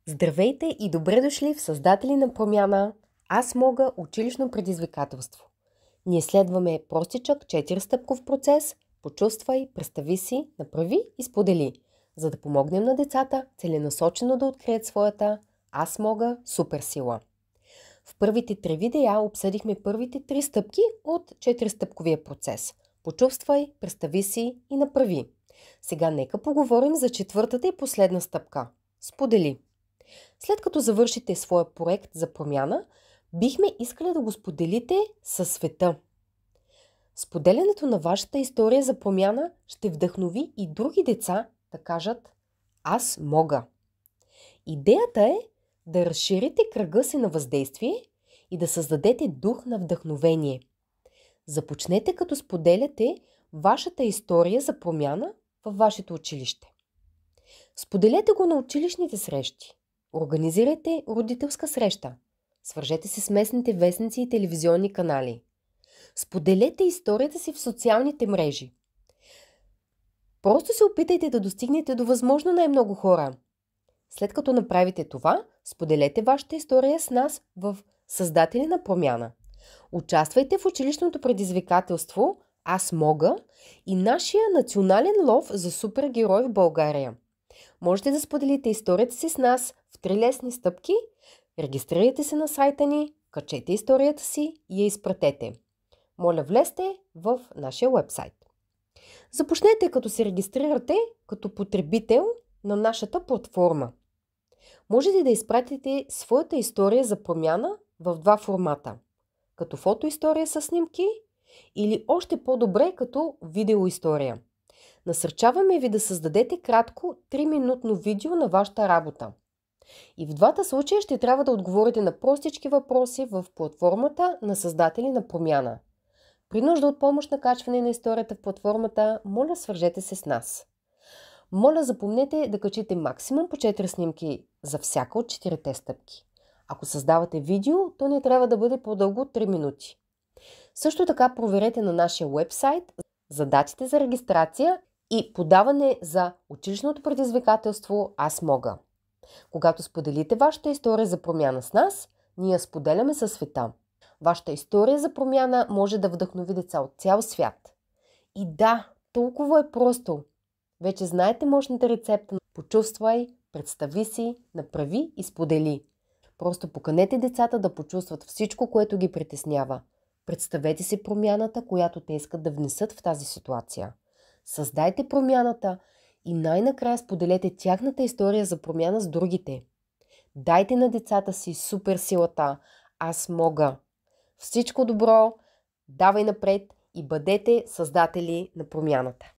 Здравейте и добре дошли в Създатели на промяна. Аз мога училищно предизвикателство. Ние следваме простичък 4-стъпков процес. Почувствай, представи си, направи и сподели, за да помогнем на децата целенасочено да открият своята аз мога суперсила. В първите 3 видеа обсъдихме първите 3 стъпки от 4-стъпковия процес. Почувствай, представи си и направи. Сега нека поговорим за четвъртата и последна стъпка. Сподели. След като завършите своя проект за промяна, бихме искали да го споделите със света. Споделянето на вашата история за промяна ще вдъхнови и други деца да кажат «Аз мога». Идеята е да разширите кръга си на въздействие и да създадете дух на вдъхновение. Започнете като споделяте вашата история за промяна във вашето училище. Споделете го на училищните срещи. Организирайте родителска среща. Свържете се с местните вестници и телевизионни канали. Споделете историята си в социалните мрежи. Просто се опитайте да достигнете до възможно най-много хора. След като направите това, споделете вашата история с нас в Създатели на промяна. Участвайте в училищното предизвикателство Аз мога и нашия национален лов за супергерой в България. Можете да споделите историята си с нас в 3 лесни стъпки. Регистрирайте се на сайта ни, качете историята си и я изпратете. Моля, влезте в нашия уебсайт. Започнете като се регистрирате като потребител на нашата платформа. Можете да изпратите своята история за промяна в 2 формата. Като фотоистория с снимки или още по-добре като видеоистория. Насърчаваме ви да създадете кратко 3-минутно видео на вашата работа. И в двата случая ще трябва да отговорите на простички въпроси в платформата на Създатели на промяна. При нужда от помощ на качване на историята в платформата, моля свържете се с нас. Моля запомнете да качите максимум по 4 снимки за всяка от 4 стъпки. Ако създавате видео, то не трябва да бъде по-дълго от 3 минути. Също така проверете на нашия уебсайт за датите за регистрация и подаване за училищното предизвикателство Аз мога. Когато споделите вашата история за промяна с нас, ние я споделяме със света. Вашата история за промяна може да вдъхнови деца от цял свят. И да, толкова е просто. Вече знаете мощната рецепта. Почувствай, представи си, направи и сподели. Просто поканете децата да почувстват всичко, което ги притеснява. Представете си промяната, която те искат да внесат в тази ситуация. Създайте промяната и най-накрая споделете тяхната история за промяна с другите. Дайте на децата си суперсилата Аз мога. Всичко добро, давай напред и бъдете създатели на промяната.